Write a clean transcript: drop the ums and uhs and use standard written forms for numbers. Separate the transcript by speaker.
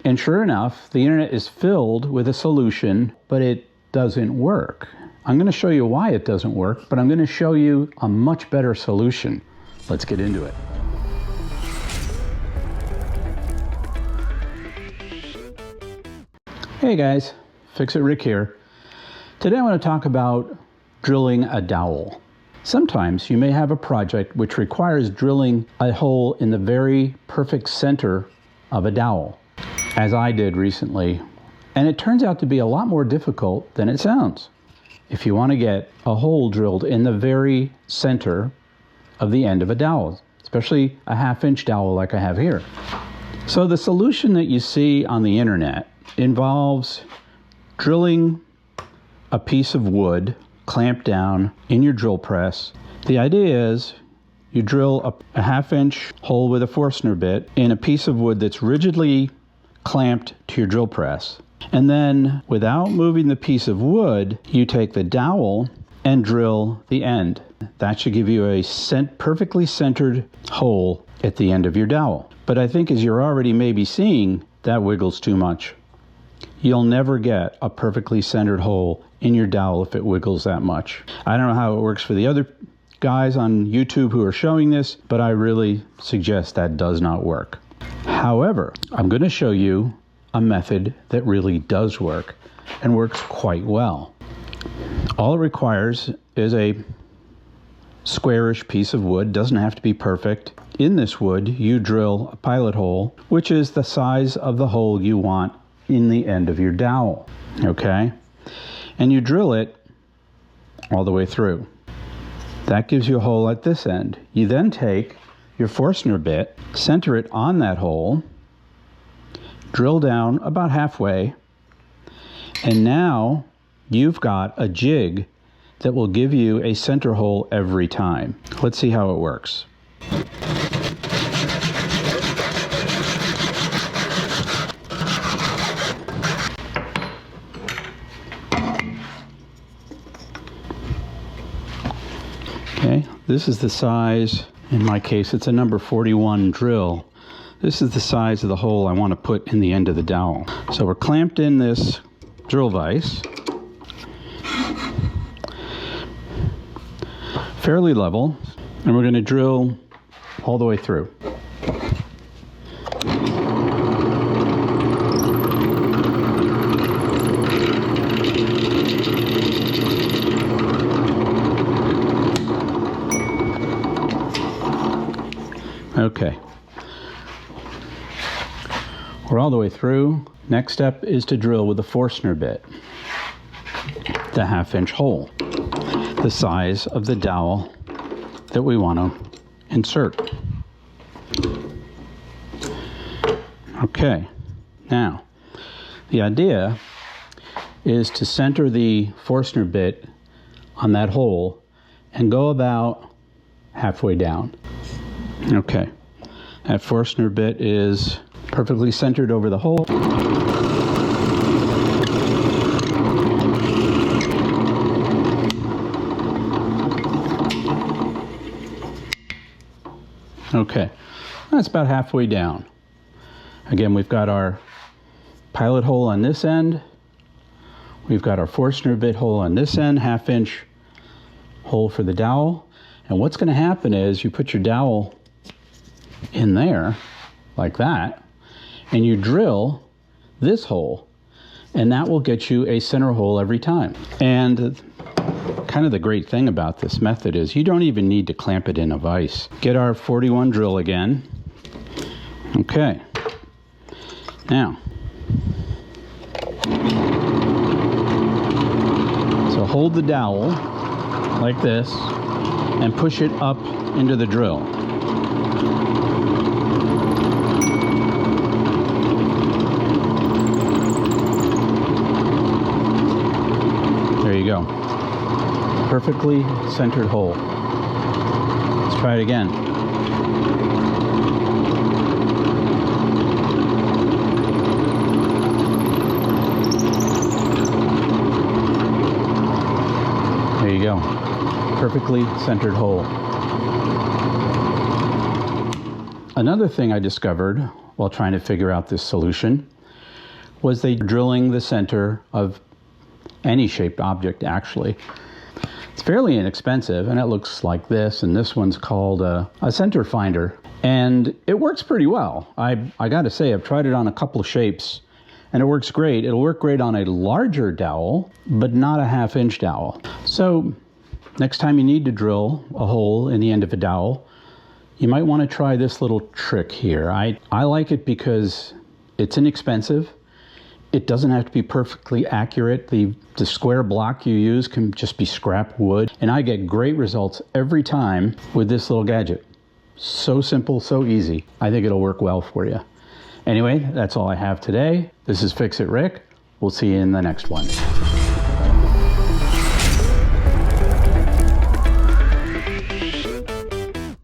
Speaker 1: And sure enough, the internet is filled with a solution, but it doesn't work. I'm going to show you why it doesn't work, but I'm going to show you a much better solution. Let's get into it. Hey guys, Fix It Rick here. Today I want to talk about drilling a dowel. Sometimes you may have a project which requires drilling a hole in the very perfect center of a dowel, as I did recently, and it turns out to be a lot more difficult than it sounds. If you want to get a hole drilled in the very center of the end of a dowel, especially a 1/2-inch dowel like I have here. So the solution that you see on the internet involves drilling a piece of wood clamped down in your drill press. The idea is you drill a 1/2-inch hole with a Forstner bit in a piece of wood that's rigidly clamped to your drill press. And then, without moving the piece of wood, you take the dowel and drill the end. That should give you a perfectly centered hole at the end of your dowel. But I think, as you're already maybe seeing, that wiggles too much. You'll never get a perfectly centered hole in your dowel if it wiggles that much. I don't know how it works for the other guys on YouTube who are showing this, but I really suggest that does not work. However, I'm going to show you a method that really does work and works quite well. All it requires is a squarish piece of wood. Doesn't have to be perfect. In this wood, you drill a pilot hole, which is the size of the hole you want in the end of your dowel. Okay? And you drill it all the way through. That gives you a hole at this end. You then take your Forstner bit, center it on that hole, drill down about halfway, and now you've got a jig that will give you a center hole every time. Let's see how it works. Okay, this is the size, in my case it's a number 41 drill. This is the size of the hole I want to put in the end of the dowel. So we're clamped in this drill vise, fairly level, and we're going to drill all the way through. Okay. We're all the way through. Next step is to drill with a Forstner bit the 1/2-inch hole, the size of the dowel that we want to insert. Okay, now the idea is to center the Forstner bit on that hole and go about halfway down. Okay, that Forstner bit is perfectly centered over the hole. Okay, that's about halfway down. Again, we've got our pilot hole on this end. We've got our Forstner bit hole on this end, 1/2-inch hole for the dowel. And what's going to happen is you put your dowel in there, like that, and you drill this hole, and that will get you a center hole every time. And kind of the great thing about this method is you don't even need to clamp it in a vise. Get our 41 drill again. Okay. Now, so hold the dowel like this and push it up into the drill. There you go. Perfectly centered hole. Let's try it again. There you go. Perfectly centered hole. Another thing I discovered while trying to figure out this solution was they drilling the center of any shaped object, actually. It's fairly inexpensive, and it looks like this, and this one's called a center finder, and it works pretty well. I gotta say, I've tried it on a couple of shapes, and it works great. It'll work great on a larger dowel, but not a 1/2-inch dowel. So next time you need to drill a hole in the end of a dowel, you might want to try this little trick here. I like it because it's inexpensive. It doesn't have to be perfectly accurate. The square block you use can just be scrap wood. And I get great results every time with this little gadget. So simple, so easy. I think it'll work well for you. Anyway, that's all I have today. This is Fix It Rick. We'll see you in the next one.